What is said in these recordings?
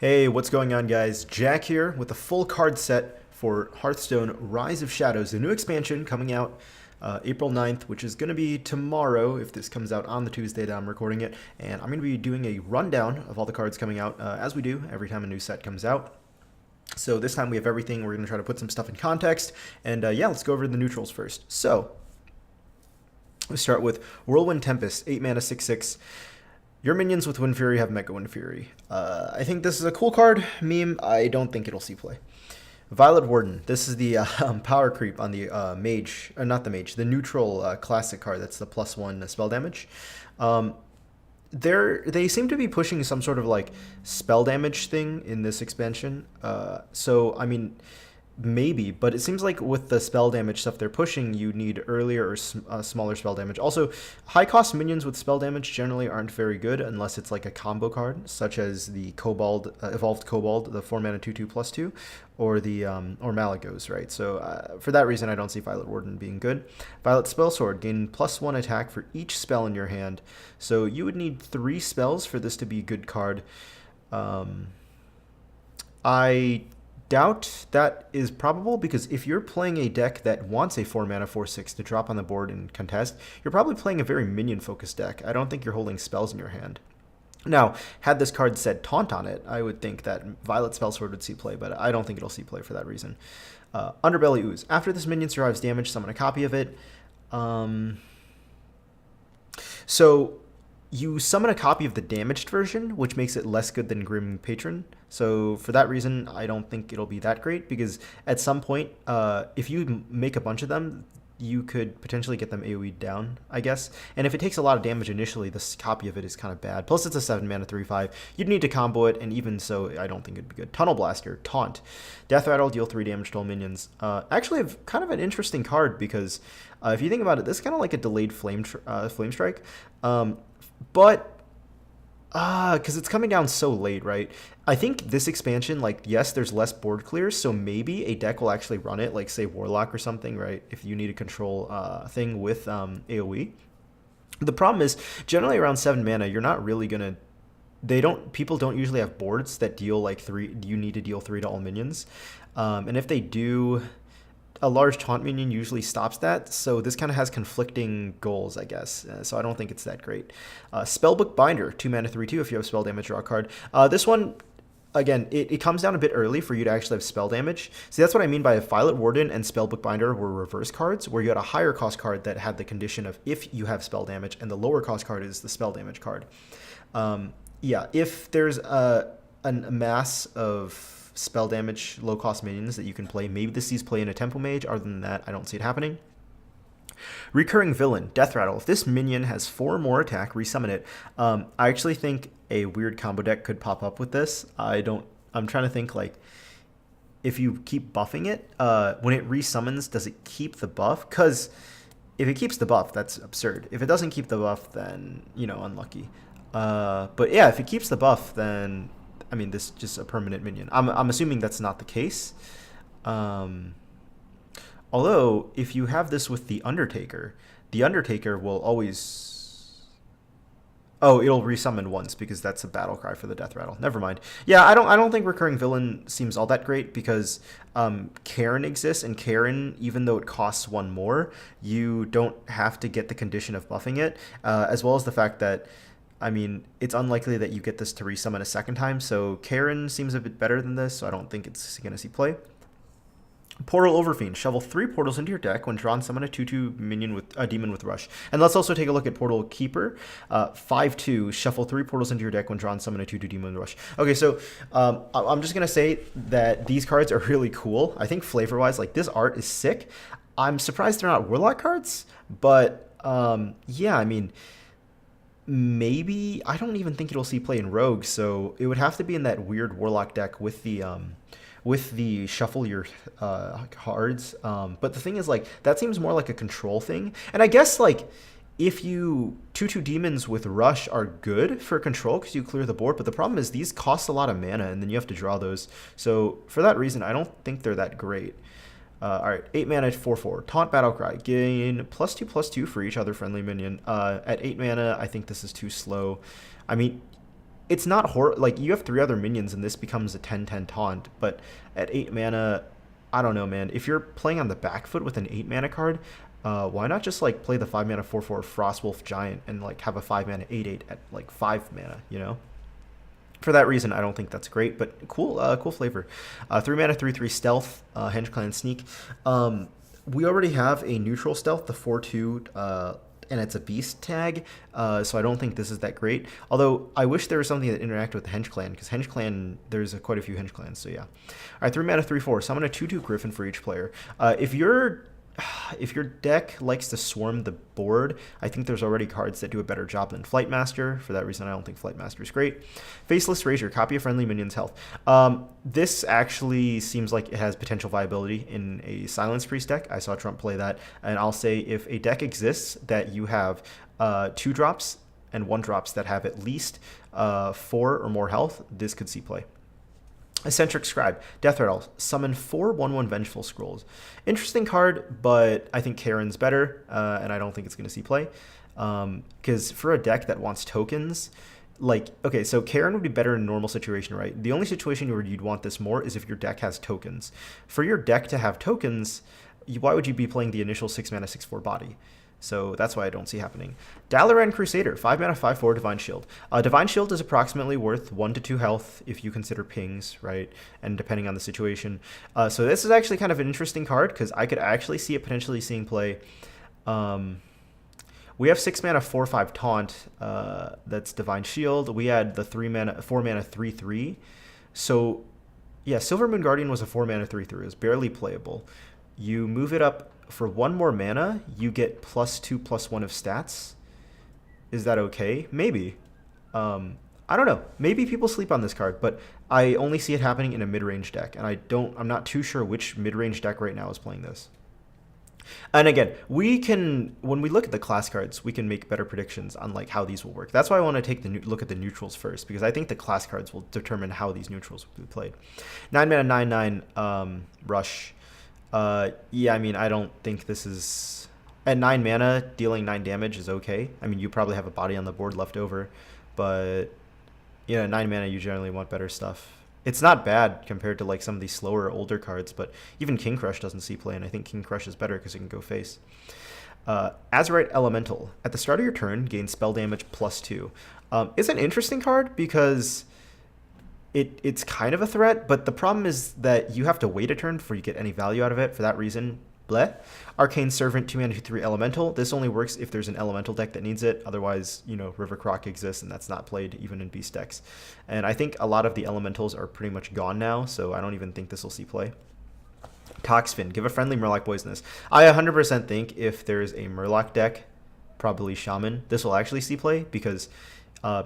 Hey, what's going on, guys? Jack here with a full card set for Hearthstone Rise of Shadows, the new expansion coming out April 9th, which is going to be tomorrow if this comes out on the Tuesday that I'm recording it. And I'm going to be doing a rundown of all the cards coming out as we do every time a new set comes out. So this time we have everything. We're going to try to put some stuff in context. And yeah, let's go over the neutrals first. So let's start with Whirlwind Tempest, 8 mana, 6/6. Your minions with Wind Fury have Mega Wind Fury. I think this is a cool card. Meme, I don't think it'll see play. Violet Warden. This is the power creep on the mage, not the mage, the neutral classic card. That's the +1 spell damage. They seem to be pushing some sort of like spell damage thing in this expansion. So I mean, maybe, but it seems like with the spell damage stuff they're pushing, you need earlier or smaller spell damage. Also, high cost minions with spell damage generally aren't very good unless it's like a combo card, such as the Kobold, Evolved Kobold, the 4 mana 2/2/2, or the or Malagos, right? So for that reason, I don't see Violet Warden being good. Violet Spellsword, gain +1 attack for each spell in your hand. So you would need 3 spells for this to be a good card. I doubt that is probable because if you're playing a deck that wants a 4 mana 4/6 to drop on the board and contest, you're probably playing a very minion focused deck. I don't think you're holding spells in your hand. Now, had this card said Taunt on it, I would think that Violet Spellsword would see play, but I don't think it'll see play for that reason. Underbelly Ooze. After this minion survives damage, summon a copy of it. So you summon a copy of the damaged version, which makes it less good than Grim Patron. So for that reason, I don't think it'll be that great because at some point, if you make a bunch of them, you could potentially get them AoE down, I guess. And if it takes a lot of damage initially, this copy of it is kind of bad. Plus, it's a 7 mana 3/5. You'd need to combo it, and even so, I don't think it'd be good. Tunnel Blaster, Taunt. Death Rattle, deal 3 damage to all minions. Actually, kind of an interesting card because if you think about it, this is kind of like a delayed Flame Strike. But because it's coming down so late, right? I think this expansion, like, yes, there's less board clears, so maybe a deck will actually run it, like, say, Warlock or something, right? If you need a control thing with AoE. The problem is, generally around 7 mana, you're not really gonna. People don't usually have boards that deal like 3. You need to deal 3 to all minions, and if they do, a large taunt minion usually stops that, so this kind of has conflicting goals, I guess. So I don't think it's that great. Spellbook Binder, 2 mana 3/2. If you have spell damage, draw a card. This one, again, it comes down a bit early for you to actually have spell damage. See, that's what I mean by Violet Warden and Spellbook Binder were reverse cards, where you had a higher cost card that had the condition of if you have spell damage, and the lower cost card is the spell damage card. Yeah, if there's a mass of spell damage, low cost minions that you can play, maybe this sees play in a Tempo Mage. Other than that, I don't see it happening. Recurring Villain, Death Rattle. If this minion has 4 more attack, resummon it. I actually think a weird combo deck could pop up with this. I'm trying to think, like, if you keep buffing it, when it resummons, does it keep the buff? Because if it keeps the buff, that's absurd. If it doesn't keep the buff, then, unlucky. But yeah, if it keeps the buff, then I mean, this is just a permanent minion. I'm assuming that's not the case. Although, if you have this with the Undertaker will always. Oh, it'll resummon once because that's a battle cry for the Death Rattle. Never mind. Yeah, I don't think Recurring Villain seems all that great because Karen exists, and Karen, even though it costs 1 more, you don't have to get the condition of buffing it, as well as the fact that. I mean, it's unlikely that you get this to resummon a second time, so Karen seems a bit better than this, so I don't think it's going to see play. Portal Overfiend. Shovel 3 portals into your deck. When drawn, summon a 2/2 minion with a demon with rush. And let's also take a look at Portal Keeper. 5/2. Shuffle 3 portals into your deck. When drawn, summon a 2/2 demon with rush. Okay, so I'm just going to say that these cards are really cool. I think flavor-wise, like, this art is sick. I'm surprised they're not Warlock cards, but yeah, I mean, maybe I don't even think it'll see play in Rogue, so it would have to be in that weird Warlock deck with the shuffle your cards. But the thing is, like, that seems more like a control thing, and I guess, like, if you 2/2 demons with rush are good for control because you clear the board, but the problem is these cost a lot of mana and then you have to draw those. So for that reason, I don't think they're that great. All right, 8 mana, 4/4. Taunt Battlecry. Gain +2/+2 for each other friendly minion. At 8 mana, I think this is too slow. I mean, it's not like you have 3 other minions and this becomes a 10/10 taunt, but at 8 mana, I don't know, man. If you're playing on the back foot with an 8 mana card, why not just like play the 5 mana 4/4 Frostwolf Giant and like have a 5 mana 8/8 at like 5 mana, you know? For that reason, I don't think that's great, but cool, cool flavor. 3 mana 3/3 Stealth, Henge Clan Sneak. We already have a neutral stealth, the 4/2, and it's a beast tag, so I don't think this is that great. Although I wish there was something that interacted with the Henge Clan, because Henge Clan, there's quite a few Henge Clans, so yeah. All right, 3 mana 3/4. Summon a 2/2 Griffin for each player. If your deck likes to swarm the board, I think there's already cards that do a better job than Flightmaster. For that reason, I don't think Flightmaster is great. Faceless Razor, copy a friendly minion's health. This actually seems like it has potential viability in a Silence Priest deck. I saw Trump play that, and I'll say if a deck exists that you have 2 drops and 1 drops that have at least 4 or more health, this could see play. Eccentric Scribe, Death Rattle, summon 4 1/1 Vengeful Scrolls. Interesting card, but I think Karen's better, and I don't think it's going to see play. Because for a deck that wants tokens, like, okay, so Karen would be better in a normal situation, right? The only situation where you'd want this more is if your deck has tokens. For your deck to have tokens, why would you be playing the initial 6 mana 6/4 body? So that's why I don't see happening. Dalaran Crusader, 5 mana 5/4 Divine Shield. Divine Shield is approximately worth 1 to 2 health if you consider pings, right? And depending on the situation. So this is actually kind of an interesting card because I could actually see it potentially seeing play. We have 6 mana 4/5 Taunt. That's Divine Shield. We had the 4 mana 3/3. So yeah, Silver Moon Guardian was a 4 mana 3/3. It was barely playable. You move it up. For 1 more mana, you get +2/+1 of stats. Is that okay? Maybe. I don't know. Maybe people sleep on this card, but I only see it happening in a mid-range deck, and I'm not too sure which mid-range deck right now is playing this. And again, when we look at the class cards, we can make better predictions on like how these will work. That's why I want to take look at the neutrals first, because I think the class cards will determine how these neutrals will be played. 9 mana 9/9 Rush. Yeah, I mean, I don't think this is... At 9 mana, dealing 9 damage is okay. I mean, you probably have a body on the board left over, but, you know, 9 mana, you generally want better stuff. It's not bad compared to, like, some of these slower, older cards, but even King Crush doesn't see play, and I think King Crush is better because it can go face. Azurite Elemental. At the start of your turn, gain spell damage +2. It's an interesting card because... It's kind of a threat, but the problem is that you have to wait a turn before you get any value out of it. For that reason, bleh. Arcane Servant, 2 mana 2/3 Elemental. This only works if there's an Elemental deck that needs it. Otherwise, you know, River Croc exists, and that's not played even in Beast decks. And I think a lot of the Elementals are pretty much gone now, so I don't even think this will see play. Toxfin, give a friendly Murloc Poisonous. I 100% think if there's a Murloc deck, probably Shaman, this will actually see play, because...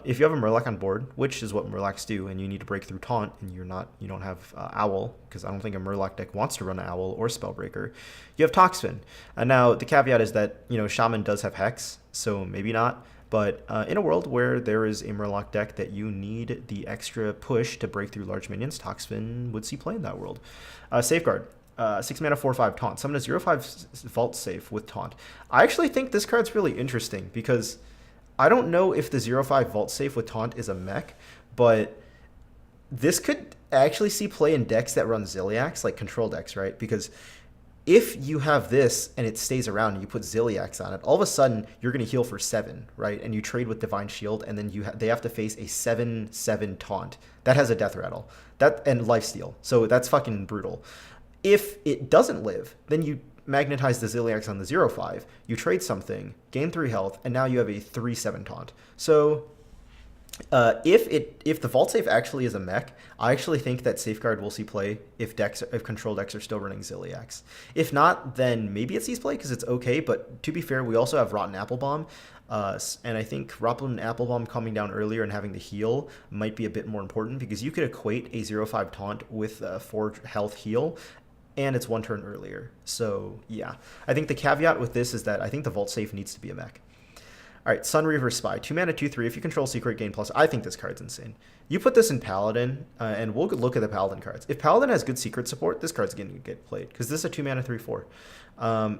if you have a Murloc on board, which is what Murlocs do, and you need to break through Taunt, and you don't have Owl, because I don't think a Murloc deck wants to run an Owl or Spellbreaker, you have Toxfin. And now the caveat is that, you know, Shaman does have Hex, so maybe not. But in a world where there is a Murloc deck that you need the extra push to break through large minions, Toxfin would see play in that world. Safeguard. 6 mana 4/5 Taunt. Summon a 0/5 Vault Safe with Taunt. I actually think this card's really interesting, because... I don't know if the 0/5 Vault Safe with Taunt is a mech, but this could actually see play in decks that run Ziliax, like control decks, right? Because if you have this and it stays around and you put Ziliax on it, all of a sudden you're going to heal for 7, right? And you trade with Divine Shield, and then they have to face a 7/7 Taunt. That has a Death Rattle and Lifesteal, so that's fucking brutal. If it doesn't live, then you... magnetize the Ziliax on the 0/5, you trade something, gain 3 health, and now you have a 3/7 Taunt. So if the Vault Safe actually is a mech, I actually think that Safeguard will see play if control decks are still running Ziliax. If not, then maybe it sees play because it's okay, but to be fair, we also have Rotten Apple Bomb, and I think Rotten Apple Bomb coming down earlier and having the heal might be a bit more important, because you could equate a 0/5 Taunt with a 4 health heal, and it's 1 turn earlier. So, yeah. I think the caveat with this is that I think the Vault Safe needs to be a mech. All right, Sun Reaver Spy, 2 mana, 2/3. If you control secret, gain plus. I think this card's insane. You put this in Paladin, and we'll look at the Paladin cards. If Paladin has good secret support, this card's going to get played because this is a 2 mana, 3/4.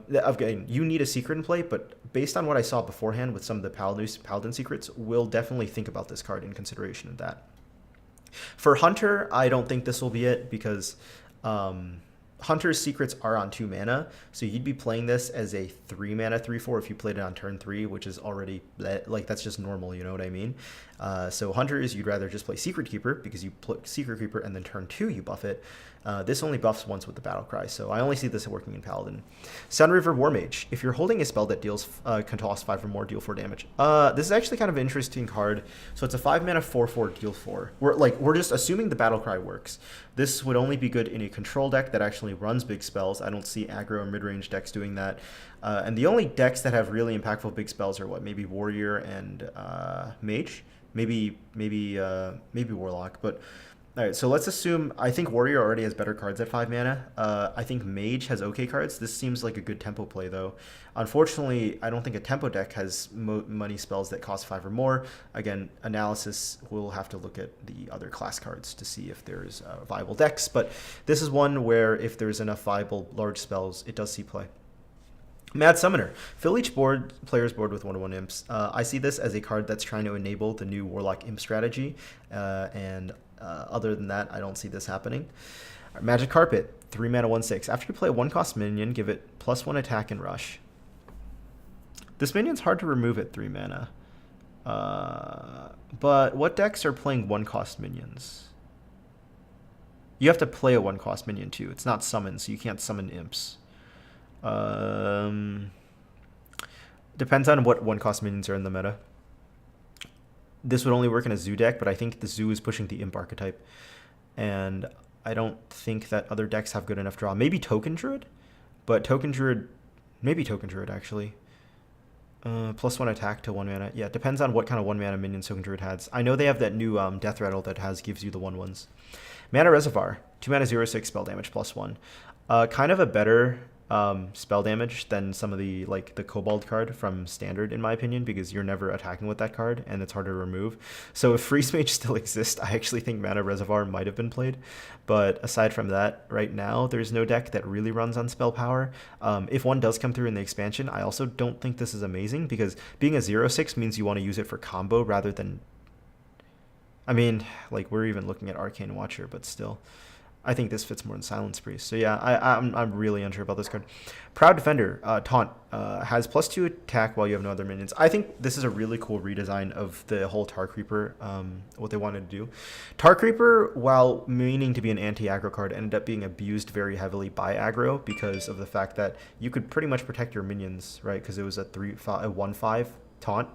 Again, you need a secret in play, but based on what I saw beforehand with some of the Paladin secrets, we'll definitely think about this card in consideration of that. For Hunter, I don't think this will be it because Hunter's secrets are on 2 mana, so you'd be playing this as a 3 mana 3/4 if you played it on turn 3, which is already like that's just normal, you know what I mean? So Hunters, you'd rather just play Secret Keeper because you play Secret Keeper and then turn 2 you buff it. This only buffs once with the Battle Cry, so I only see this working in Paladin. Sunriver Warmage. If you're holding a spell that deals can toss 5 or more, deal 4 damage. This is actually kind of an interesting card. So it's a 5 mana 4/4 deal 4. We're just assuming the Battle Cry works. This would only be good in a control deck that actually runs big spells. I don't see aggro or mid-range decks doing that. And the only decks that have really impactful big spells are what? Maybe Warrior and Mage. Maybe Warlock, but all right, so let's assume, I think Warrior already has better cards at 5 mana. I think Mage has okay cards. This seems like a good tempo play, though. Unfortunately, I don't think a tempo deck has money spells that cost 5 or more. Again, analysis, we'll have to look at the other class cards to see if there's viable decks. But this is one where if there's enough viable large spells, it does see play. Mad Summoner. Fill each player's board with 1/1 imps. I see this as a card that's trying to enable the new Warlock imp strategy, and other than that, I don't see this happening. Magic Carpet, 3 mana 1/6. After you play a 1-cost minion, give it +1 attack and rush. This minion's hard to remove at 3 mana. But what decks are playing 1-cost minions? You have to play a 1-cost minion too. It's not summon, so you can't summon imps. Depends on what 1-cost minions are in the meta. This would only work in a zoo deck, but I think the zoo is pushing the imp archetype. And I don't think that other decks have good enough draw. Maybe Token Druid? But Token Druid... Maybe Token Druid, actually. +1 attack to 1 mana. Yeah, it depends on what kind of 1 mana minions Token Druid has. I know they have that new Death Rattle that gives you the 1/1s. Mana Reservoir. 2 mana 0/6 spell damage +1. Kind of a better... spell damage than some of the Kobold card from Standard, in my opinion, because you're never attacking with that card and it's hard to remove. So if Freeze Mage still exists, I actually think Mana Reservoir might have been played. But aside from that, right now there's no deck that really runs on spell power. If one does come through in the expansion, I also don't think this is amazing because being a 0/6 means you want to use it for combo rather than... I mean, we're even looking at Arcane Watcher, but still... I think this fits more in Silence Priest. So yeah, I'm really unsure about this card. Proud Defender, Taunt, has +2 attack while you have no other minions. I think this is a really cool redesign of the whole Tar Creeper, what they wanted to do. Tar Creeper, while meaning to be an anti-aggro card, ended up being abused very heavily by aggro because of the fact that you could pretty much protect your minions, right? Because it was a 1/5 taunt,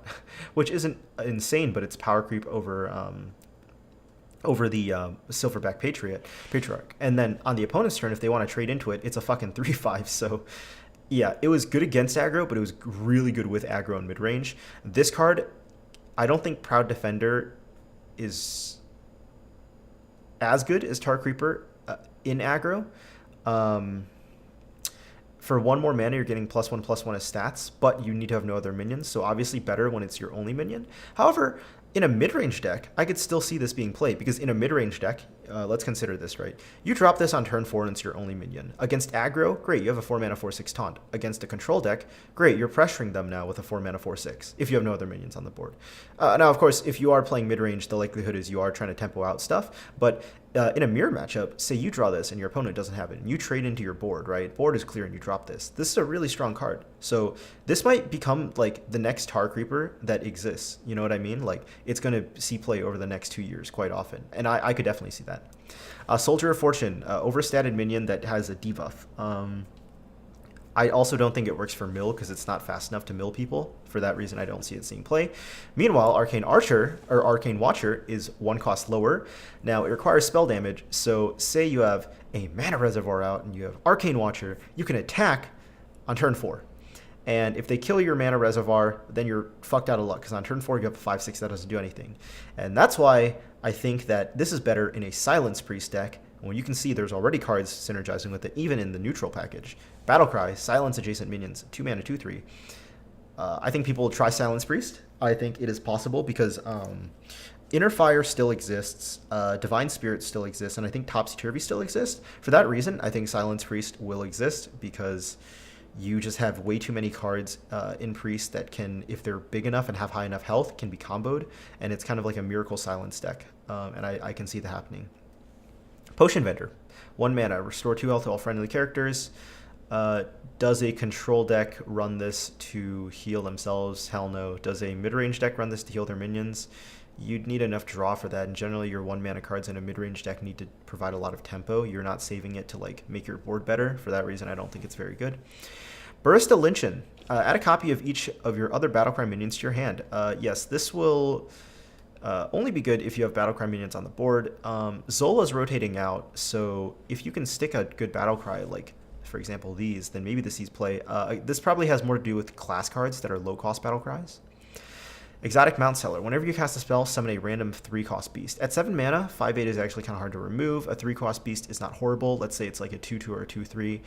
which isn't insane, but it's power creep over the Silverback Patriarch. And then on the opponent's turn, if they want to trade into it, it's a fucking 3/5. So yeah, it was good against aggro, but it was really good with aggro and mid-range. This card, I don't think Proud Defender is as good as Tar Creeper in aggro. For 1 more mana, you're getting +1/+1 as stats, but you need to have no other minions, so obviously better when it's your only minion. However, in a mid-range deck, I could still see this being played, because in a mid-range deck, let's consider this, right? You drop this on turn 4 and it's your only minion. Against aggro, great, you have a 4 mana 4/6 taunt. Against a control deck, great, you're pressuring them now with a 4 mana 4/6, if you have no other minions on the board. Now, of course, if you are playing mid-range, the likelihood is you are trying to tempo out stuff, but in a mirror matchup, say you draw this and your opponent doesn't have it, and you trade into your board, right? Board is clear and you drop this. This is a really strong card. So this might become the next Tar Creeper that exists. You know what I mean? It's going to see play over the next 2 years quite often. And I could definitely see that. Soldier of Fortune, overstated minion that has a debuff. I also don't think it works for mill because it's not fast enough to mill people. For that reason, I don't see it seeing play. Meanwhile, Arcane Watcher is 1 cost lower. Now, it requires spell damage. So say you have a Mana Reservoir out and you have Arcane Watcher, you can attack on turn 4. And if they kill your Mana Reservoir, then you're fucked out of luck because on turn 4 you have a 5/6 that doesn't do anything. And that's why I think that this is better in a Silence Priest deck. Well, you can see there's already cards synergizing with it, even in the neutral package. Battlecry, silence adjacent minions, 2 mana 2/3. I think people will try Silence Priest. I think it is possible because Inner Fire still exists, Divine Spirit still exists, and I think Topsy Turvy still exists. For that reason, I think Silence Priest will exist because you just have way too many cards in Priest that can, if they're big enough and have high enough health, can be comboed, and it's kind of like a Miracle Silence deck, and I can see that happening. Potion Vendor. 1 mana, restore 2 health to all friendly characters. Does a control deck run this to heal themselves? Hell no. Does a mid-range deck run this to heal their minions? You'd need enough draw for that, and generally your 1 mana cards in a mid-range deck need to provide a lot of tempo. You're not saving it to like make your board better. For that reason, I don't think it's very good. Barista Lynchen. Add a copy of each of your other Battlecry minions to your hand. Yes, this will only be good if you have Battlecry minions on the board. Zola's rotating out, so if you can stick a good Battlecry, like for example these, then maybe this sees play. This probably has more to do with class cards that are low-cost Battlecries. Exotic Mount Seller. Whenever you cast a spell, summon a random 3-cost beast. At 7 mana, 5/8 is actually kind of hard to remove. A 3-cost beast is not horrible. Let's say it's like a 2/2 or a 2/3.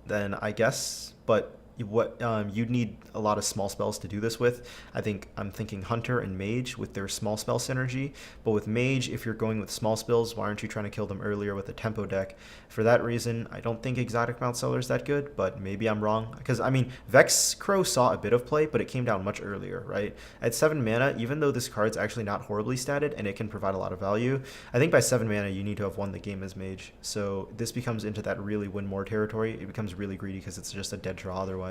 Then I guess, but what you'd need a lot of small spells to do this with. I'm thinking Hunter and Mage with their small spell synergy. But with Mage, if you're going with small spells, why aren't you trying to kill them earlier with a tempo deck? For that reason, I don't think Exotic Mount Seller is that good, but maybe I'm wrong. Because, I mean, Vex Crow saw a bit of play, but it came down much earlier, right? At 7 mana, even though this card's actually not horribly statted and it can provide a lot of value, I think by 7 mana you need to have won the game as Mage. So this becomes into that really win more territory. It becomes really greedy because it's just a dead draw otherwise.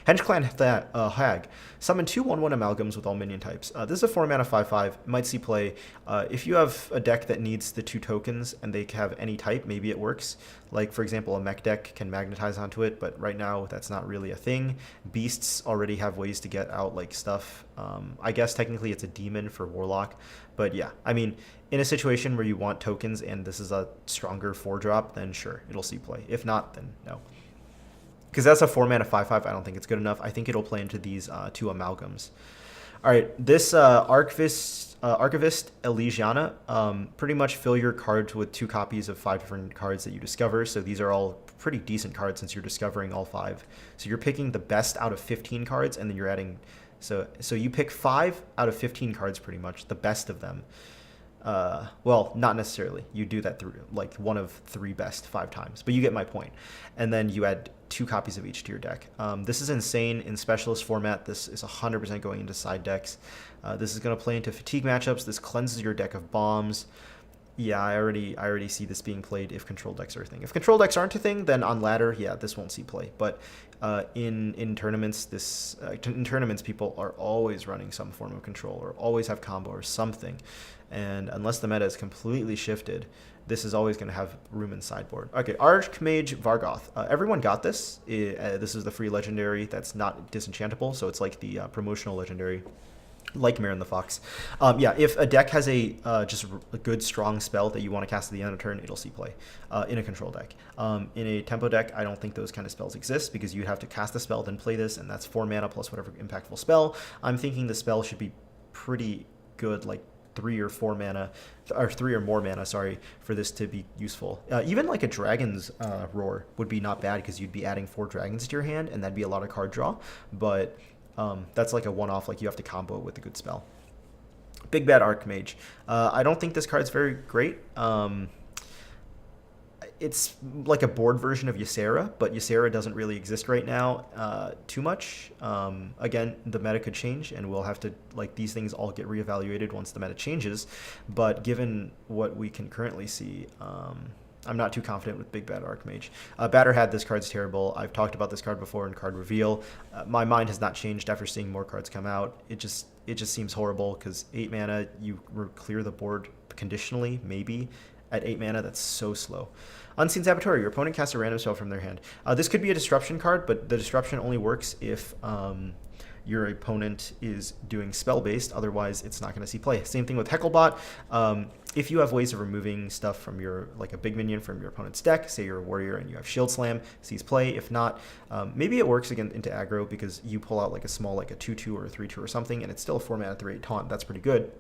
Henge-Clan Hag. Summon 2 1/1 amalgams with all minion types. This is a 4 mana 5/5. Might see play. If you have a deck that needs the 2 tokens and they have any type, maybe it works. Like, for example, a mech deck can magnetize onto it, but right now that's not really a thing. Beasts already have ways to get out, like, stuff. I guess technically it's a demon for warlock. But yeah, I mean, in a situation where you want tokens and this is a stronger 4-drop, then sure, it'll see play. If not, then no. Because that's a 4 mana 5/5. I don't think it's good enough. I think it'll play into these 2 amalgams. All right, this Archivist Elysiana, pretty much fill your cards with 2 copies of 5 different cards that you discover. So these are all pretty decent cards since you're discovering all 5. So you're picking the best out of 15 cards, and then you're adding. So you pick 5 out of 15 cards, pretty much the best of them. Well, not necessarily. You do that through like 1 of 3 best 5 times, but you get my point. And then you add 2 copies of each to your deck. This is insane in specialist format. This is 100% going into side decks. This is going to play into fatigue matchups. This cleanses your deck of bombs. Yeah, I already see this being played if control decks are a thing. If control decks aren't a thing, then on ladder, yeah, this won't see play. But in tournaments, in tournaments, people are always running some form of control or always have combo or something. And unless the meta is completely shifted, this is always going to have room in sideboard. Okay, Archmage Vargoth. Everyone got this. This is the free legendary that's not disenchantable, so it's like the promotional legendary, like Mare and the Fox. Yeah, if a deck has a just a good, strong spell that you want to cast at the end of the turn, it'll see play in a control deck. In a tempo deck, I don't think those kind of spells exist because you have to cast a spell, then play this, and that's 4 mana plus whatever impactful spell. I'm thinking the spell should be pretty good, like 3 or 4 mana, or 3 or more mana, sorry, for this to be useful. Even like a Dragon's Roar would be not bad because you'd be adding 4 dragons to your hand, and that'd be a lot of card draw. But that's like a one-off, like you have to combo it with a good spell. Big Bad Archmage. I don't think this card's very great. It's like a board version of Ysera, but Ysera doesn't really exist right now too much. Again, the meta could change, and we'll have to, like, these things all get reevaluated once the meta changes. But given what we can currently see, I'm not too confident with Big Bad Archmage. Batter had this card's terrible. I've talked about this card before in card reveal. My mind has not changed after seeing more cards come out. It just seems horrible because 8 mana, you clear the board conditionally, maybe. At 8 mana, that's so slow. Unseen Saboteur. Your opponent casts a random spell from their hand. This could be a disruption card, but the disruption only works if your opponent is doing spell-based. Otherwise, it's not going to see play. Same thing with Hecklebot. If you have ways of removing stuff from your, like a big minion from your opponent's deck, say you're a warrior and you have Shield Slam, sees play. If not, maybe it works again into aggro because you pull out like a small, like a 2/2 or a 3/2 or something, and it's still a 4 mana 3/8 taunt. That's pretty good.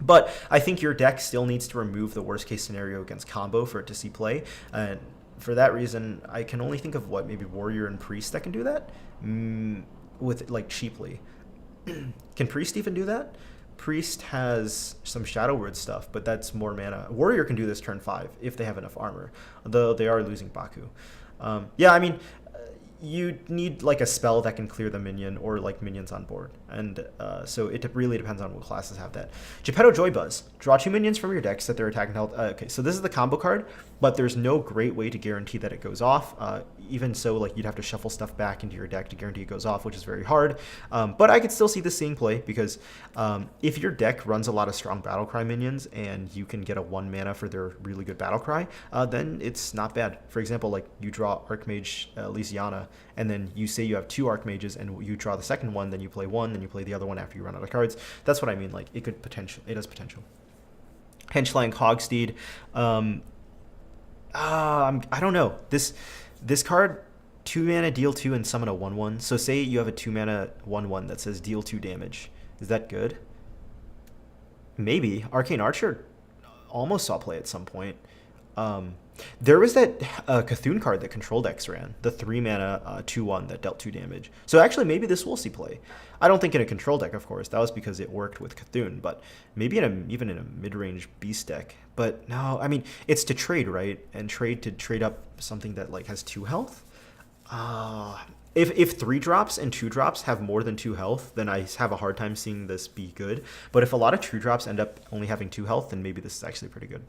But I think your deck still needs to remove the worst case scenario against combo for it to see play. And For that reason, I can only think of what, maybe warrior and priest that can do that with like cheaply. Can priest even do that? Priest has some shadow word stuff, but that's more mana. Warrior can do this turn 5 if they have enough armor, though they are losing Baku. Yeah, I mean, you need like a spell that can clear the minion or like minions on board, and so it really depends on what classes have that. Geppetto Joybuzz. Draw 2 minions from your deck, set their attack and health. Okay, so this is the combo card, but there's no great way to guarantee that it goes off. Even so, like you'd have to shuffle stuff back into your deck to guarantee it goes off, which is very hard. But I could still see this seeing play because if your deck runs a lot of strong Battlecry minions and you can get a 1 mana for their really good Battlecry, then it's not bad. For example, like you draw Archmage Lysiana, and then you say you have 2 Archmages and you draw the second one, then you play one, then you play the other one after you run out of cards. That's what I mean. Like it has potential. Henchline Hogsteed. I don't know. This card, 2 mana, deal 2, and summon a 1/1. So say you have a 2 mana 1/1 that says deal 2 damage. Is that good? Maybe. Arcane Archer almost saw play at some point. There was that Cthulhu card that Control decks ran, the 3 mana 2/1 that dealt 2 damage. So actually, maybe this will see play. I don't think in a Control deck, of course. That was because it worked with Cthulhu, but maybe even in a mid-range Beast deck. But no, I mean, it's to trade, right? And trade up something that like has 2 health. If 3 drops and 2 drops have more than 2 health, then I have a hard time seeing this be good. But if a lot of 2 drops end up only having 2 health, then maybe this is actually pretty good.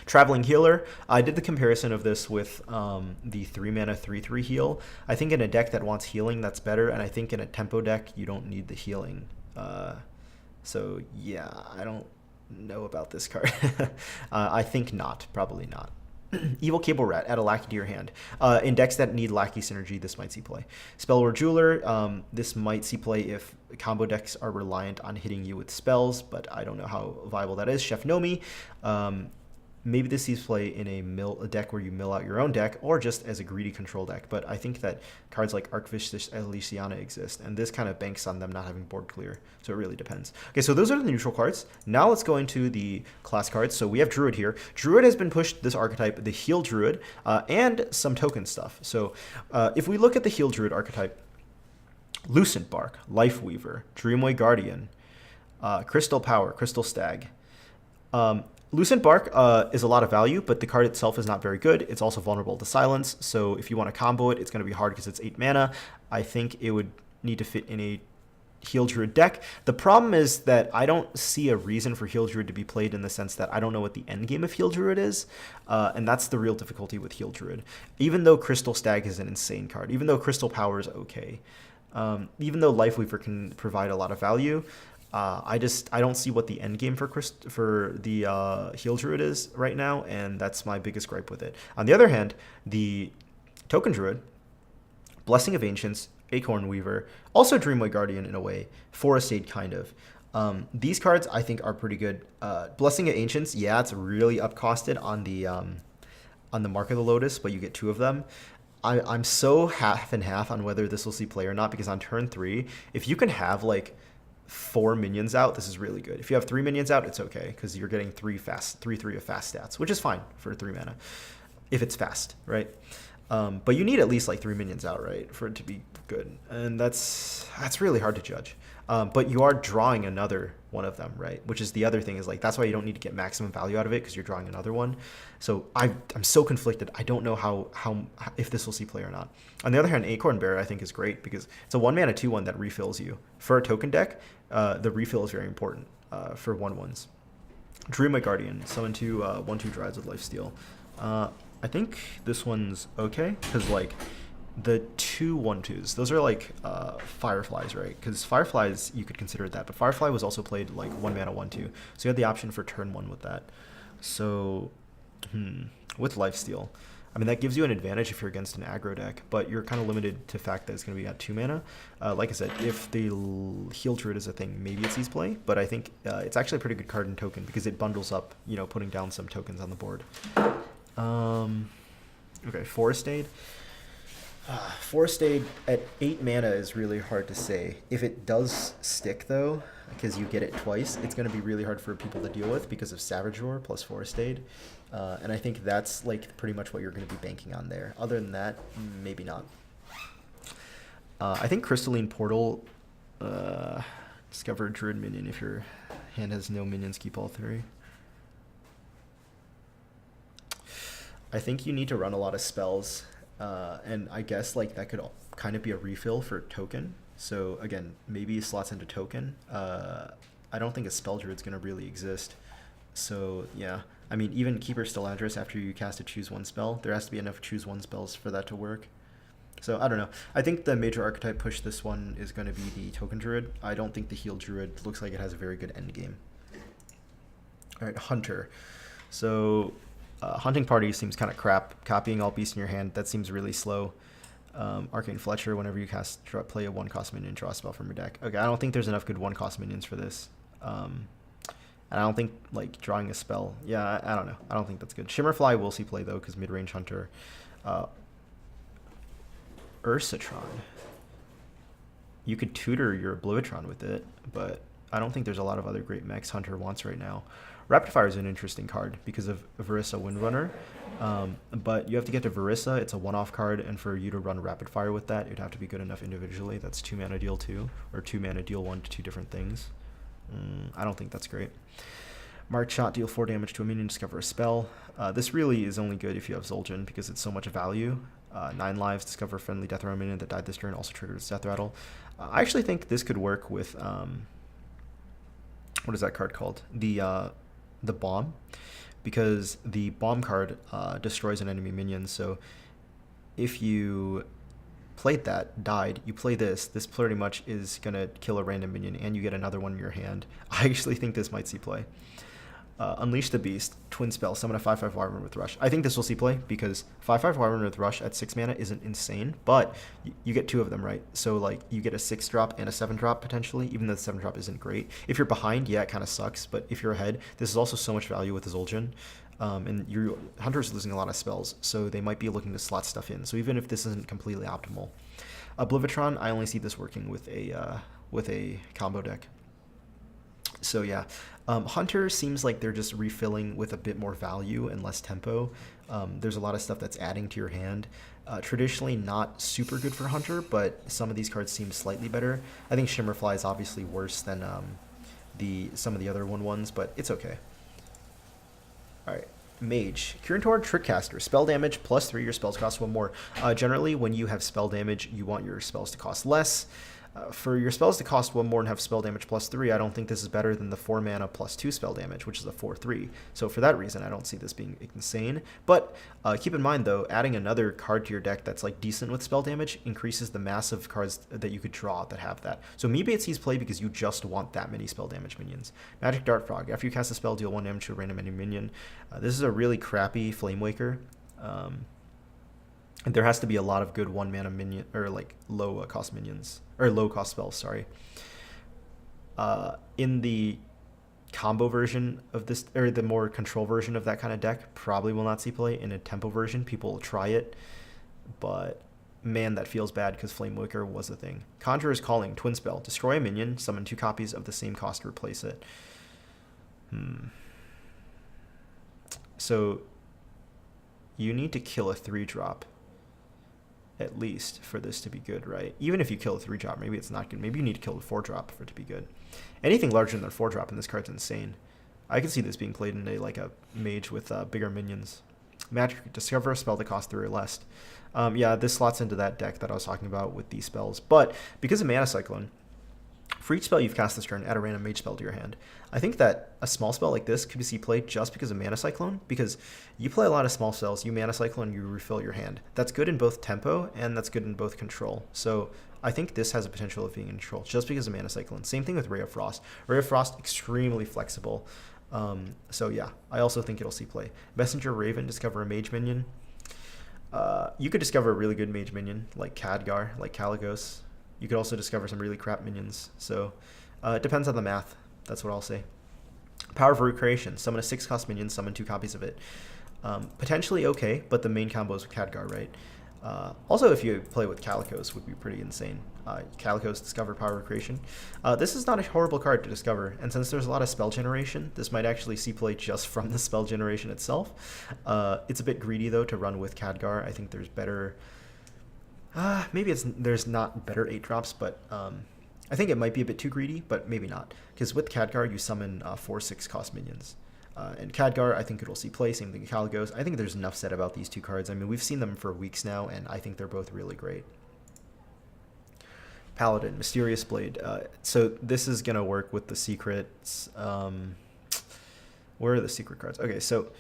Traveling Healer. I did the comparison of this with the 3 mana 3/3 heal. I think in a deck that wants healing, that's better, and I think in a tempo deck, you don't need the healing. So yeah, I don't know about this card. I think not, probably not. Evil Cable Rat, add a Lackey to your hand. In decks that need Lackey synergy, this might see play. Spellword Jeweler, this might see play if combo decks are reliant on hitting you with spells, but I don't know how viable that is. Chef Nomi, maybe this sees play in a deck where you mill out your own deck, or just as a greedy control deck. But I think that cards like Archfish Elysiana exist, and this kind of banks on them not having board clear. So it really depends. Okay, so those are the neutral cards. Now let's go into the class cards. So we have Druid here. Druid has been pushed, this archetype, the Heal Druid, and some token stuff. So if we look at the Heal Druid archetype, Lucent Bark, Life Weaver, Dreamway Guardian, Crystal Power, Crystal Stag. Lucent Bark is a lot of value, but the card itself is not very good. It's also vulnerable to silence, so if you want to combo it, it's going to be hard because it's 8 mana. I think it would need to fit in a Heal Druid deck. The problem is that I don't see a reason for Heal Druid to be played in the sense that I don't know what the end game of Heal Druid is, and that's the real difficulty with Heal Druid. Even though Crystal Stag is an insane card, even though Crystal Power is okay, even though Life Weaver can provide a lot of value, I don't see what the end game for the Heal Druid is right now, and that's my biggest gripe with it. On the other hand, the Token Druid, Blessing of Ancients, Acorn Weaver, also Dreamway Guardian in a way, Forest Aid kind of. These cards I think are pretty good. Blessing of Ancients, yeah, it's really upcosted on the Mark of the Lotus, but you get 2 of them. I'm so half and half on whether this will see play or not, because on turn 3, if you can have like 4 minions out, this is really good. If you have 3 minions out, it's okay, because you're getting 3 of fast stats, which is fine for 3 mana if it's fast, right? But you need at least like 3 minions out, right, for it to be good, and that's really hard to judge. But you are drawing another one of them, right? Which is the other thing, is like that's why you don't need to get maximum value out of it, because you're drawing another one. So I'm so conflicted. I don't know how if this will see play or not. On the other hand, Acorn Bearer I think is great because it's a 1 mana 2/1 that refills you. For a token deck, the refill is very important for 1/1s. Dreamway Guardian, summon 2 1/2 drives with lifesteal. I think this one's okay because like the 2 1/2s, those are like Fireflies, right? Because Fireflies, you could consider that, but Firefly was also played like 1 mana 1/2, so you had the option for turn 1 with that. So with lifesteal, I mean that gives you an advantage if you're against an aggro deck, but you're kind of limited to the fact that it's going to be at 2 mana. Like I said, if the Heal Druid is a thing, maybe it sees play, but I think it's actually a pretty good card in token because it bundles up, you know, putting down some tokens on the board. Okay, Forest Aid. Forest Aid at 8 mana is really hard to say. If it does stick, though, because you get it twice, it's going to be really hard for people to deal with because of Savage Roar plus Forest Aid. And I think that's like pretty much what you're going to be banking on there. Other than that, maybe not. I think Crystalline Portal, discover a Druid minion if your hand has no minions, keep all 3. I think you need to run a lot of spells. And I guess like that could kind of be a refill for token. So again, maybe slots into token. I don't think a spell druid's gonna really exist. So yeah, I mean even Keeper Steladris after you cast a choose one spell, there has to be enough choose one spells for that to work. So I don't know. I think the major archetype push this one is going to be the token druid. I don't think the heal druid looks like it has a very good end game. All right, Hunter. So Hunting Party seems kind of crap. Copying all beasts in your hand, that seems really slow. Arcane Fletcher, whenever you cast, play a 1-cost minion, draw a spell from your deck. Okay, I don't think there's enough good 1-cost minions for this. And I don't think, like, drawing a spell. Yeah, I don't know. I don't think that's good. Shimmerfly will see play, though, because mid-range Hunter. Ursatron. You could tutor your Oblivitron with it, but I don't think there's a lot of other great mechs Hunter wants right now. Rapid Fire is an interesting card because of Varissa Windrunner, but you have to get to Varissa. It's a one-off card, and for you to run Rapid Fire with that, it'd have to be good enough individually. That's 2 mana deal 2, or 2 mana deal 1 to 2 different things. I don't think that's great. Mark Shot, deal 4 damage to a minion, discover a spell. This really is only good if you have Zul'jin because it's so much value. 9 lives, discover a friendly Death Rattle minion that died this turn, also triggers Death Rattle. I actually think this could work with, what is that card called? The Bomb, because the Bomb card destroys an enemy minion. So if you played that, died, you play this pretty much is going to kill a random minion, and you get another one in your hand. I actually think this might see play. Unleash the Beast, twin spell, summon a 5/5 Wyvern with Rush. I think this will see play because 5/5 Wyvern with Rush at 6 mana isn't insane, but you get 2 of them, right? So like you get a 6-drop and a 7-drop potentially, even though the 7-drop isn't great. If you're behind, yeah, it kind of sucks, but if you're ahead, this is also so much value with the Zul'jin. And your Hunter's losing a lot of spells, so they might be looking to slot stuff in. So even if this isn't completely optimal. Oblivitron, I only see this working with a combo deck. So yeah, Hunter seems like they're just refilling with a bit more value and less tempo. There's a lot of stuff that's adding to your hand. Traditionally not super good for Hunter, but some of these cards seem slightly better. I think Shimmerfly is obviously worse than some of the other ones, but it's okay. All right. Mage. Kirin Trickcaster. Spell damage plus 3, your spells cost 1 more. Generally, when you have spell damage, you want your spells to cost less. For your spells to cost 1 more and have spell damage plus 3, I don't think this is better than the 4 mana plus 2 spell damage, which is a 4/3. So for that reason, I don't see this being insane. But keep in mind, though, adding another card to your deck that's like decent with spell damage increases the massive cards that you could draw that have that. So maybe it sees play because you just want that many spell damage minions. Magic Dart Frog. After you cast a spell, deal 1 damage to a random enemy minion. This is a really crappy Flame Waker. And there has to be a lot of good 1 mana minion or like low cost minions or low cost spells. Sorry. In the combo version of this, or the more control version of that kind of deck, probably will not see play. In a tempo version, people will try it, but man, that feels bad because Flame Waker was a thing. Conjurer's Calling, twin spell, destroy a minion, summon 2 copies of the same cost to replace it. So you need to kill a 3-drop. At least for this to be good, right? Even if you kill a 3-drop, maybe it's not good. Maybe you need to kill a 4-drop for it to be good. Anything larger than a 4-drop in this card's insane. I can see this being played in a mage with bigger minions. Magic, discover a spell that costs 3 or less. Yeah, this slots into that deck that I was talking about with these spells. But because of Mana Cyclone, for each spell you've cast this turn, add a random mage spell to your hand. I think that a small spell like this could be played just because of Mana Cyclone, because you play a lot of small spells, you Mana Cyclone, you refill your hand. That's good in both tempo, and that's good in both control. So I think this has a potential of being in control, just because of Mana Cyclone. Same thing with Ray of Frost. Ray of Frost, extremely flexible. So yeah, I also think it'll see play. Messenger Raven, discover a mage minion. You could discover a really good mage minion, like Khadgar, like Kalecgos. You could also discover some really crap minions. So it depends on the math. That's what I'll say. Power of Recreation. Summon a 6-cost minion, summon 2 copies of it. Potentially okay, but the main combo is with Khadgar, right? Also, if you play with kalecgos, would be pretty insane. Kalecgos Discover Power of Creation. This is not a horrible card to discover, and since there's a lot of spell generation, this might actually see play just from the spell generation itself. It's a bit greedy though to run with Khadgar. I think there's better. Maybe there's not better 8-drops, but I think it might be a bit too greedy, but maybe not. Because with Khadgar, you summon 4/6 cost minions. And Khadgar, I think it'll see play. Same thing with kalecgos. I think there's enough said about these two cards. I mean, we've seen them for weeks now, and I think they're both really great. Paladin, Mysterious Blade. So this is going to work with the secrets. Where are the secret cards? Okay, so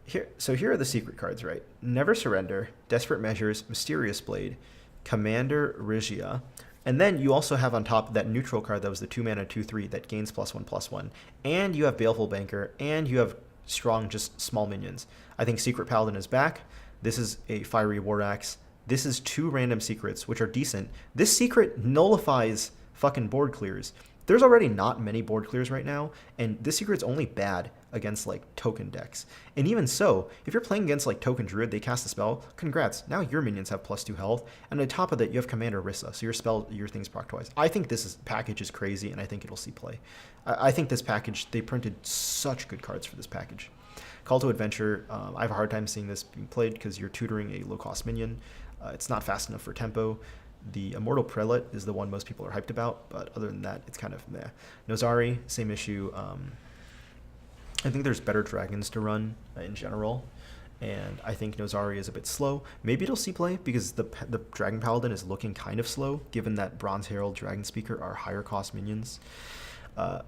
here are the secret cards, right? Never Surrender, Desperate Measures, Mysterious Blade, Commander Regia, and then you also have on top that neutral card that was the 2-mana 2/3 that gains +1/+1, and you have Baleful Banker, and you have strong just small minions. I think Secret Paladin is back. This is a Fiery War Axe. This is 2 random secrets, which are decent. This secret nullifies fucking board clears. There's already not many board clears right now, and this secret's only bad against like token decks. And even so, if you're playing against like Token Druid, they cast a spell, congrats, now your minions have +2 health, and on top of that you have Commander Rissa, so your things proc twice. I think package is crazy, and I think it'll see play. I think this package, they printed such good cards for this package. Call to Adventure, I have a hard time seeing this being played because you're tutoring a low-cost minion. It's not fast enough for tempo. The Immortal Prelate is the one most people are hyped about, but other than that, it's kind of meh. Nozari, same issue. I think there's better dragons to run in general, and I think Nozari is a bit slow. Maybe it'll see play because the Dragon Paladin is looking kind of slow, given that Bronze Herald, Dragon Speaker are higher cost minions.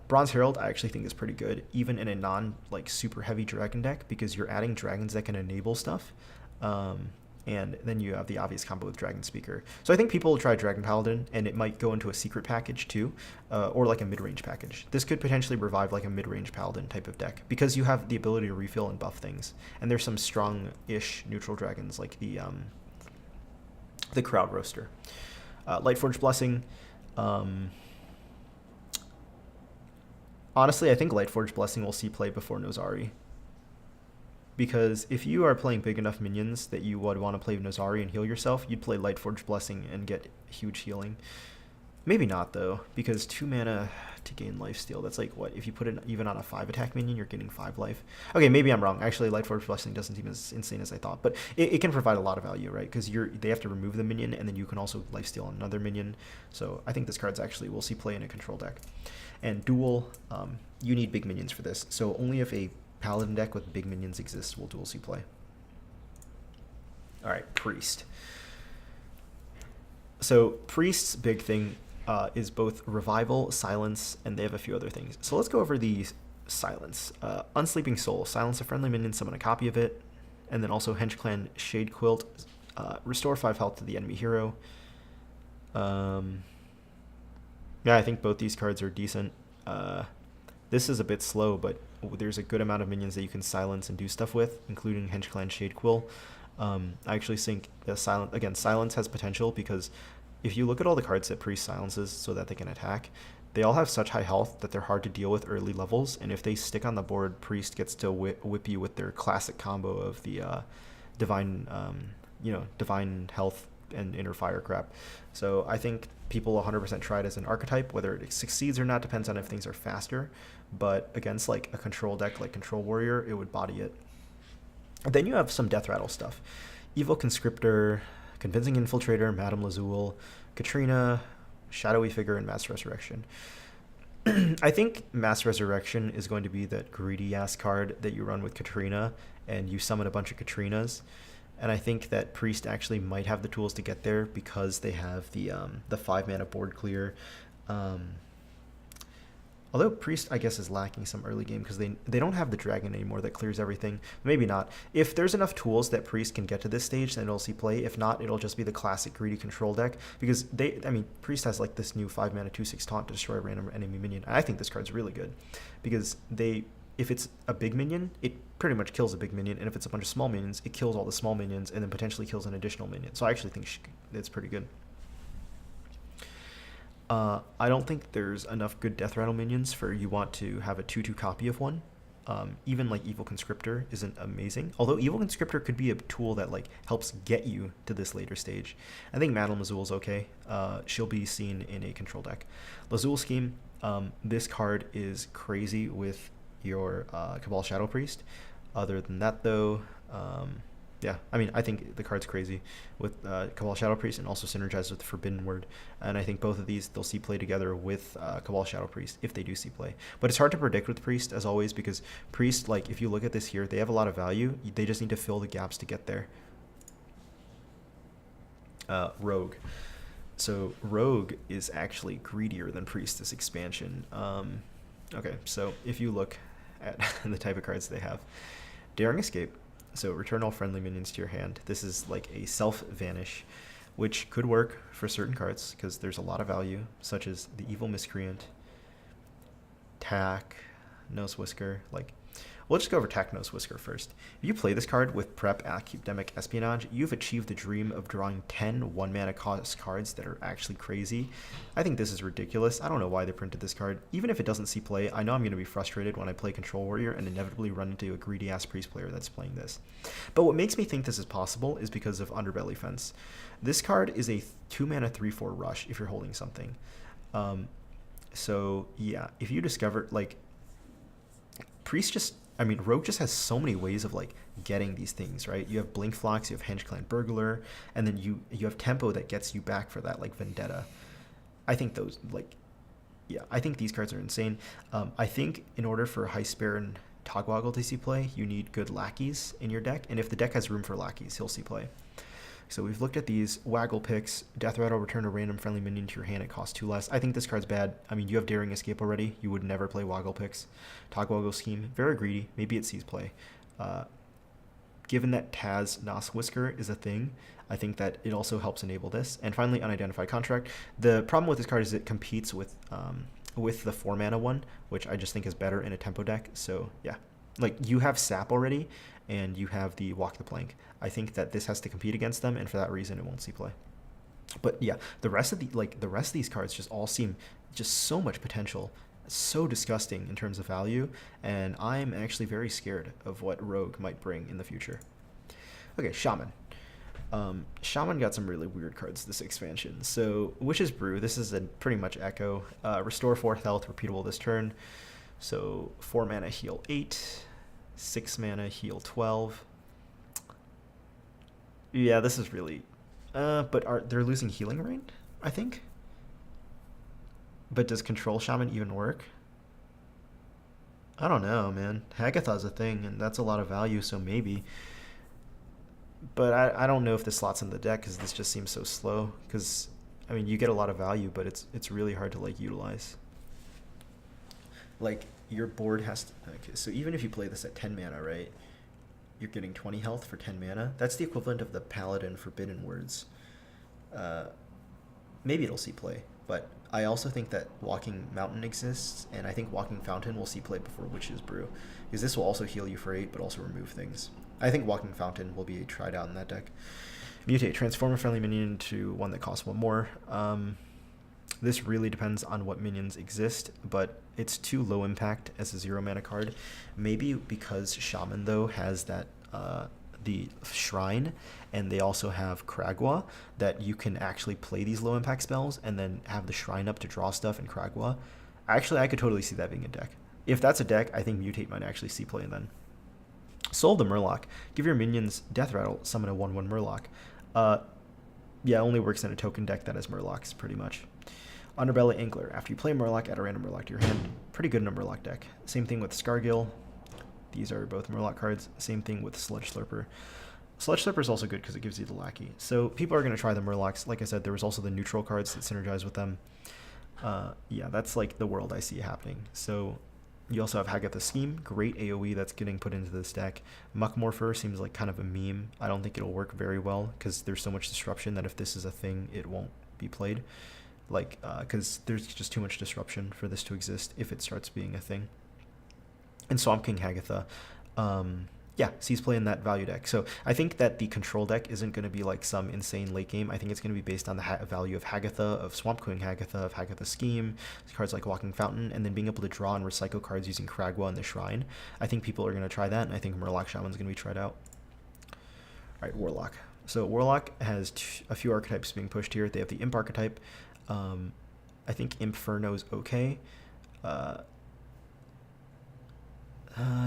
Bronze Herald I actually think is pretty good, even in a super heavy dragon deck, because you're adding dragons that can enable stuff. And then you have the obvious combo with Dragon Speaker. So I think people will try Dragon Paladin, and it might go into a secret package too, or like a mid-range package. This could potentially revive like a mid-range Paladin type of deck, because you have the ability to refill and buff things. And there's some strong-ish neutral dragons, like the Crowd Roaster. Lightforged Blessing. Honestly, I think Lightforged Blessing will see play before Nozari. Because if you are playing big enough minions that you would want to play Nozari and heal yourself, you'd play Lightforged Blessing and get huge healing. Maybe not, though, because 2 mana to gain lifesteal, that's like, what, if you put it even on a 5-attack minion, you're getting 5 life. Okay, maybe I'm wrong. Actually, Lightforged Blessing doesn't seem as insane as I thought, but it can provide a lot of value, right? Because they have to remove the minion, and then you can also lifesteal another minion. So I think this card's actually, we'll see play in a control deck. And Duel, you need big minions for this, so only if a Paladin deck with big minions exists will dual C play. Alright, Priest. So Priest's big thing is both Revival, Silence, and they have a few other things. So let's go over the Silence. Unsleeping Soul. Silence a friendly minion, summon a copy of it. And then also Hench Clan Shade Quilt. Restore 5 health to the enemy hero. Yeah, I think both these cards are decent. This is a bit slow, but there's a good amount of minions that you can silence and do stuff with, including Hench Clan Shade Quill. I actually think Silence has potential, because if you look at all the cards that Priest silences so that they can attack, they all have such high health that they're hard to deal with early levels, and if they stick on the board, Priest gets to whip you with their classic combo of the divine health and inner fire crap. So I think people 100% try it as an archetype. Whether it succeeds or not depends on if things are faster, but against like a control deck like Control Warrior, it would body it. And then you have some Death Rattle stuff. Evil Conscriptor, Convincing Infiltrator, Madame Lazul, Katrina, Shadowy Figure, and Mass Resurrection. I think Mass Resurrection is going to be that greedy-ass card that you run with Katrina, and you summon a bunch of Katrinas. And I think that Priest actually might have the tools to get there, because they have the 5-mana board clear. Although Priest, I guess, is lacking some early game, because they don't have the dragon anymore that clears everything. Maybe not. If there's enough tools that Priest can get to this stage, then it'll see play. If not, it'll just be the classic greedy control deck, because Priest has like this new 5-mana 2/6 taunt to destroy a random enemy minion. I think this card's really good, because if it's a big minion, it pretty much kills a big minion, and if it's a bunch of small minions, it kills all the small minions and then potentially kills an additional minion. So I actually think it's pretty good. I don't think there's enough good Death Rattle minions for you want to have a 2/2 copy of one. Even like Evil Conscriptor isn't amazing. Although Evil Conscriptor could be a tool that like helps get you to this later stage. I think Madame Lazul's okay. She'll be seen in a control deck. Lazul Scheme, this card is crazy with your Cabal Shadow Priest. Other than that though, yeah, I mean, I think the card's crazy with Cabal Shadow Priest and also synergizes with Forbidden Word. And I think both of these, they'll see play together with Cabal Shadow Priest if they do see play. But it's hard to predict with Priest, as always, because Priest, like, if you look at this here, they have a lot of value. They just need to fill the gaps to get there. Rogue. So Rogue is actually greedier than Priest this expansion. Okay, so if you look at the type of cards they have, Daring Escape. So return all friendly minions to your hand. This is like a self-vanish, which could work for certain cards because there's a lot of value, such as the Evil Miscreant, Tack, Nose Whisker. Like, we'll just go over Tack, Nose Whisker first. If you play this card with Prep, Academic Espionage, you've achieved the dream of drawing 10 1-mana cost cards that are actually crazy. I think this is ridiculous. I don't know why they printed this card. Even if it doesn't see play, I know I'm going to be frustrated when I play Control Warrior and inevitably run into a greedy-ass Priest player that's playing this. But what makes me think this is possible is because of Underbelly Fence. This card is a 2-mana 3/4 rush if you're holding something. So, yeah, if you discover, like, Priest just... I mean, Rogue just has so many ways of, like, getting these things, right? You have Blink Flocks, you have Henge Clan Burglar, and then you have Tempo that gets you back for that, like, Vendetta. I think those, like, yeah, I think these cards are insane. I think in order for Heist Bear and Togwaggle to see play, you need good lackeys in your deck, and if the deck has room for lackeys, he'll see play. So we've looked at these Waggle picks. Death Rattle, return a random friendly minion to your hand. It costs 2 less. I think this card's bad. I mean, you have Daring Escape already. You would never play Waggle picks. Togwaggle Scheme, very greedy. Maybe it sees play. Given that Taz Nos Whisker is a thing, I think that it also helps enable this. And finally, Unidentified Contract. The problem with this card is it competes with the 4-mana one, which I just think is better in a tempo deck. So yeah, like, you have Sap already, and you have the Walk the Plank. I think that this has to compete against them, and for that reason, it won't see play. But yeah, the rest of these cards just all seem just so much potential, so disgusting in terms of value, and I'm actually very scared of what Rogue might bring in the future. Okay, Shaman. Shaman got some really weird cards this expansion. So Witch's Brew, this is a pretty much echo. Restore 4th health, repeatable this turn. So 4 mana heal 8, 6 mana heal 12. Yeah, this is really... but they're losing Healing Rain, I think? But does Control Shaman even work? I don't know, man. Hagatha's a thing, and that's a lot of value, so maybe. But I don't know if this slots in the deck, because this just seems so slow. Because, I mean, you get a lot of value, but it's really hard to, like, utilize. Like, your board has to... Okay, so even if you play this at 10 mana, right? You're getting 20 health for 10 mana. That's the equivalent of the Paladin Forbidden Words. Maybe it'll see play, but I also think that Walking Mountain exists, and I think Walking Fountain will see play before Witch's Brew, because this will also heal you for 8, but also remove things. I think Walking Fountain will be tried out in that deck. Mutate. Transform a friendly minion into one that costs 1 more. This really depends on what minions exist, but it's too low impact as a 0-mana card. Maybe because Shaman, though, has that the Shrine, and they also have Kragwa, that you can actually play these low impact spells and then have the Shrine up to draw stuff in Kragwa. Actually, I could totally see that being a deck. If that's a deck, I think Mutate might actually see play then. Soul of the Murloc. Give your minions Death Rattle, summon a 1/1 Murloc. Yeah, it only works in a token deck that has Murlocs, pretty much. Underbelly Angler. After you play Murloc, add a random Murloc to your hand. Pretty good in a Murloc deck. Same thing with Scargill. These are both Murloc cards. Same thing with Sludge Slurper. Sludge Slurper is also good because it gives you the lackey. So people are going to try the Murlocs. Like I said, there was also the neutral cards that synergize with them. Yeah, that's like the world I see happening. So you also have Hagatha Scheme. Great AoE that's getting put into this deck. Muckmorpher seems like kind of a meme. I don't think it'll work very well because there's so much disruption that if this is a thing, it won't be played. Like, because there's just too much disruption for this to exist if it starts being a thing. And Swamp King Hagatha. Yeah, sees play in that value deck. So I think that the control deck isn't going to be like some insane late game. I think it's going to be based on the value of Hagatha, of Swamp Queen Hagatha, of Hagatha Scheme, cards like Walking Fountain, and then being able to draw and recycle cards using Kragwa and the Shrine. I think people are going to try that, and I think Murloc Shaman's going to be tried out. All right, Warlock. So Warlock has a few archetypes being pushed here. They have the Imp archetype. I think Inferno's okay.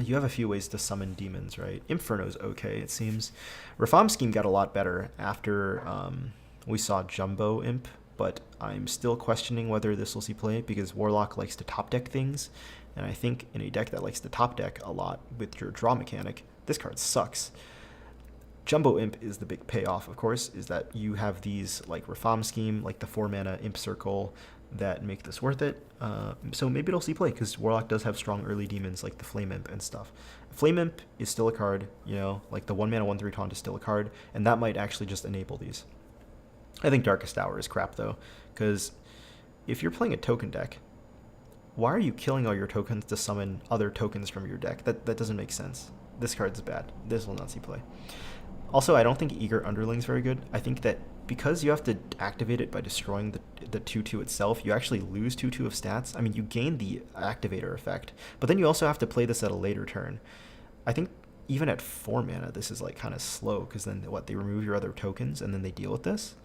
You have a few ways to summon demons, right? Inferno's okay, it seems. Rafaam scheme got a lot better after we saw Jumbo Imp, but I'm still questioning whether this will see play because Warlock likes to top deck things, and I think in a deck that likes to top deck a lot with your draw mechanic, this card sucks. Jumbo Imp is the big payoff, of course, is that you have these like Rafaam scheme, like the 4-mana Imp Circle, that make this worth it. So maybe it'll see play because Warlock does have strong early demons like the Flame Imp and stuff. Flame Imp is still a card, you know, like the 1-mana 1/3 taunt is still a card, and that might actually just enable these. I think Darkest Hour is crap though, because if you're playing a token deck, why are you killing all your tokens to summon other tokens from your deck? That doesn't make sense. This card's bad. This will not see play. Also, I don't think Eager Underling's very good. I think that because you have to activate it by destroying the 2/2 itself, you actually lose 2/2 of stats. I mean, you gain the activator effect, but then you also have to play this at a later turn. I think even at 4 mana, this is like kind of slow, because then they remove your other tokens and then they deal with this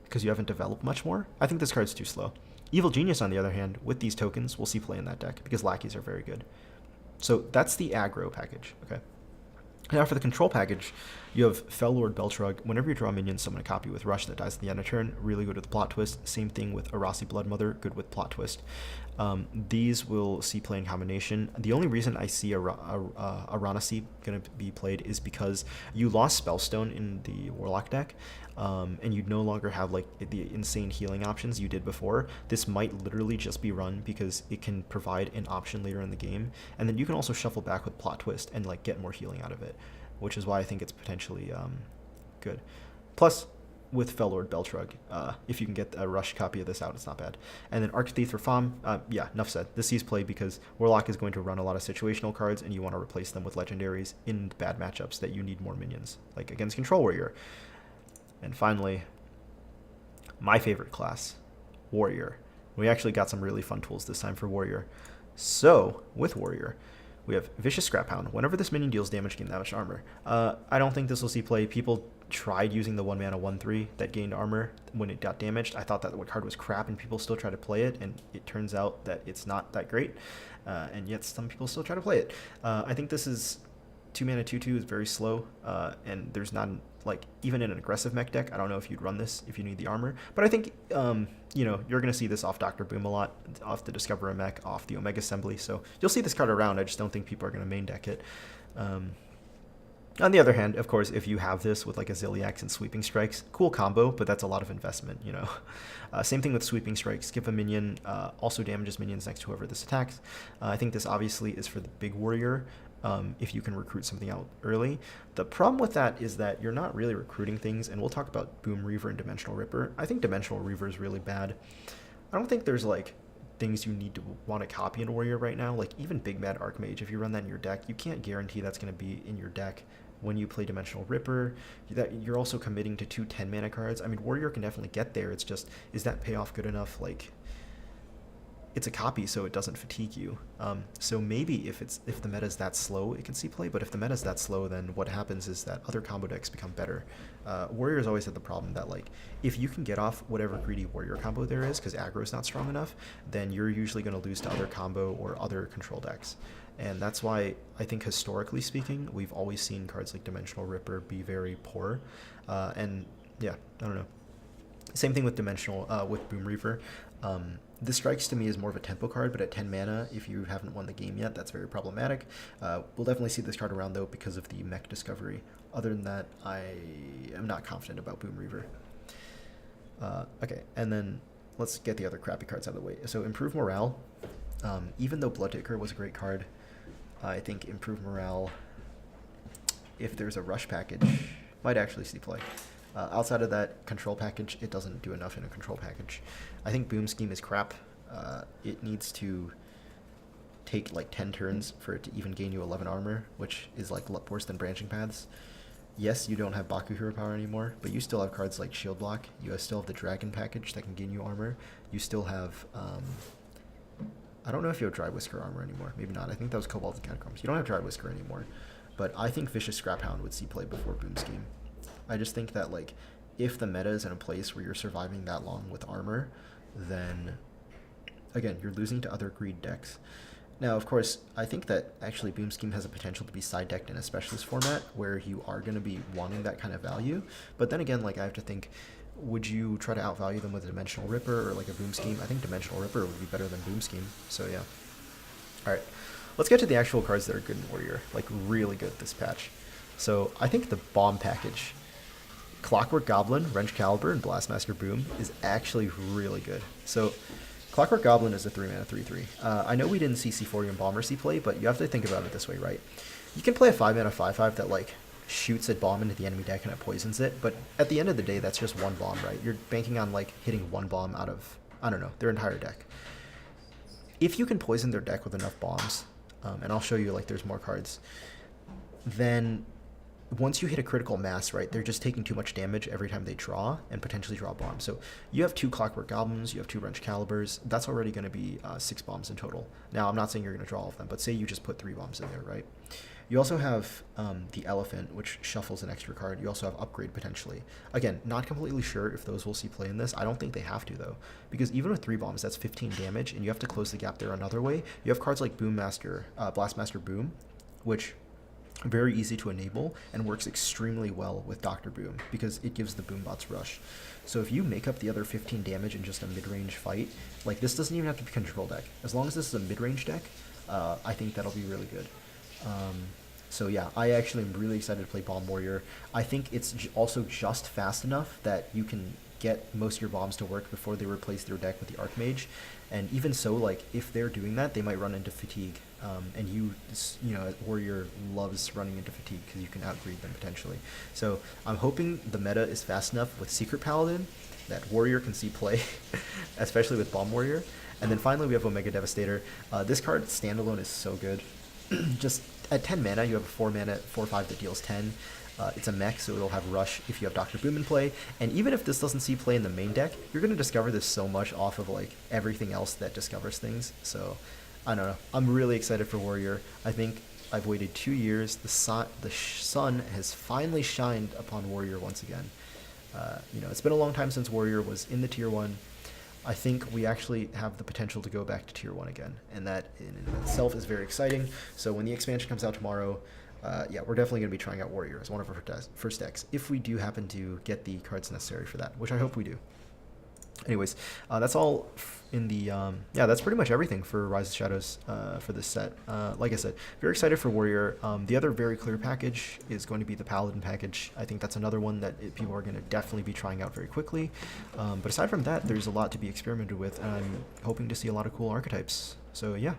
because you haven't developed much more. I think this card's too slow. Evil Genius, on the other hand, with these tokens, will see play in that deck because lackeys are very good. So that's the aggro package, okay? Now for the control package, you have Fellord Beltrug. Whenever you draw minions, summon a copy with Rush that dies at the end of turn. Really good with Plot Twist. Same thing with Arasi Bloodmother, good with Plot Twist. These will see play in combination. The only reason I see Aranasi going to be played is because you lost Spellstone in the Warlock deck, and you no longer have like the insane healing options you did before. This might literally just be run because it can provide an option later in the game, and then you can also shuffle back with Plot Twist and like get more healing out of it, which is why I think it's potentially good. Plus, with Fellord Beltrug, if you can get a Rush copy of this out, it's not bad. And then Archthief Rafaam, yeah, enough said. This sees play because Warlock is going to run a lot of situational cards, and you want to replace them with legendaries in bad matchups that you need more minions, like against Control Warrior. And finally, my favorite class, Warrior. We actually got some really fun tools this time for Warrior. So, with Warrior, we have Vicious Scrap Hound. Whenever this minion deals damage, gain that much armor. I don't think this will see play. People tried using the 1-mana 1/3 that gained armor when it got damaged. I thought that the card was crap, and people still try to play it, and it turns out that it's not that great, and yet some people still try to play it. I think this is 2-mana 2/2 is very slow, and there's not, like, even in an aggressive mech deck, I don't know if you'd run this if you need the armor, but I think, you know, you're going to see this off Dr. Boom a lot, off the Discover a Mech, off the Omega Assembly, so you'll see this card around. I just don't think people are going to main deck it. On the other hand, of course, if you have this with like a Zilliax and Sweeping Strikes, cool combo, but that's a lot of investment, you know. Same thing with Sweeping Strikes. Skip a minion, also damages minions next to whoever this attacks. I think this obviously is for the big warrior, if you can recruit something out early. The problem with that is that you're not really recruiting things, and we'll talk about Boom Reaver and Dimensional Ripper. I think Dimensional Reaver is really bad. I don't think there's like things you need to want to copy in Warrior right now. Like even Big Mad Archmage, if you run that in your deck, you can't guarantee that's going to be in your deck when you play Dimensional Ripper. That you're also committing to 2 10-mana cards. I mean, Warrior can definitely get there. It's just, is that payoff good enough? Like, it's a copy, so it doesn't fatigue you. So maybe if the meta's that slow, it can see play. But if the meta's that slow, then what happens is that other combo decks become better. Warrior's always had the problem that, like, if you can get off whatever greedy warrior combo there is, because aggro's not strong enough, then you're usually going to lose to other combo or other control decks. And that's why I think historically speaking, we've always seen cards like Dimensional Ripper be very poor. And yeah, I don't know. Same thing with with Boom Reaver. This strikes to me as more of a tempo card, but at 10 mana, if you haven't won the game yet, that's very problematic. We'll definitely see this card around, though, because of the mech discovery. Other than that, I am not confident about Boom Reaver. Okay, and then let's get the other crappy cards out of the way. So Improve Morale. Even though Bloodticker was a great card, I think Improve Morale, if there's a rush package, might actually see play. Outside of that control package, it doesn't do enough in a control package. I think Boom Scheme is crap. It needs to take like 10 turns for it to even gain you 11 armor, which is like worse than branching paths. Yes, you don't have Baku hero power anymore, but you still have cards like shield block. You still have the dragon package that can gain you armor. You still have I don't know if you have Dry Whisker armor anymore. Maybe not. I think that was Cobalt and Catacombs. You don't have Dry Whisker anymore. But I think Vicious Scrap Hound would see play before Boom Scheme. I just think that, like, if the meta is in a place where you're surviving that long with armor, then, again, you're losing to other greed decks. Now, of course, I think that actually Boom Scheme has a potential to be side-decked in a specialist format where you are going to be wanting that kind of value. But then again, like, I have to think, would you try to outvalue them with a Dimensional Ripper or like a Boom Scheme? I think Dimensional Ripper would be better than Boom Scheme, so yeah. Alright, let's get to the actual cards that are good in Warrior, like really good this patch. So I think the Bomb package, Clockwork Goblin, Wrench Caliber, and Blastmaster Boom is actually really good. So Clockwork Goblin is a 3-mana 3/3. I know we didn't see C4 and Bombercy play, but you have to think about it this way, right? You can play a 5-mana 5/5 that like shoots a bomb into the enemy deck and it poisons it, but at the end of the day, that's just one bomb, right? You're banking on like hitting one bomb out of, I don't know, their entire deck. If you can poison their deck with enough bombs, and I'll show you like there's more cards, then once you hit a critical mass, right, they're just taking too much damage every time they draw and potentially draw bombs. So you have 2 Clockwork Goblins, you have 2 Wrench Calibers, that's already going to be 6 bombs in total. Now, I'm not saying you're going to draw all of them, but say you just put 3 bombs in there, right? You also have the Elephant, which shuffles an extra card. You also have Upgrade, potentially. Again, not completely sure if those will see play in this. I don't think they have to, though, because even with 3 bombs, that's 15 damage, and you have to close the gap there another way. You have cards like Blastmaster Boom, which very easy to enable and works extremely well with Dr. Boom because it gives the Boombots rush. So if you make up the other 15 damage in just a mid-range fight, like this doesn't even have to be control deck. As long as this is a mid-range deck, I think that'll be really good. So yeah, I actually am really excited to play Bomb Warrior. I think it's also just fast enough that you can get most of your bombs to work before they replace their deck with the Archmage. And even so, like if they're doing that, they might run into fatigue. And you know, Warrior loves running into fatigue because you can outgreed them potentially. So I'm hoping the meta is fast enough with Secret Paladin that Warrior can see play, especially with Bomb Warrior. And then finally we have Omega Devastator. This card standalone is so good. Just at 10 mana, you have a 4-mana 4/5 that deals 10. It's a mech, so it'll have Rush if you have Dr. Boom in play. And even if this doesn't see play in the main deck, you're going to discover this so much off of like everything else that discovers things. So I don't know. I'm really excited for Warrior. I think I've waited 2 years. The sun has finally shined upon Warrior once again. You know, it's been a long time since Warrior was in the Tier 1. I think we actually have the potential to go back to Tier 1 again, and that in itself is very exciting. So when the expansion comes out tomorrow, yeah, we're definitely going to be trying out Warrior as one of our first decks, if we do happen to get the cards necessary for that, which I hope we do. Anyways, that's all in the, yeah, that's pretty much everything for Rise of Shadows for this set. Like I said, very excited for Warrior. The other very clear package is going to be the Paladin package. I think that's another one that people are going to definitely be trying out very quickly. But aside from that, there's a lot to be experimented with, and I'm hoping to see a lot of cool archetypes. So yeah.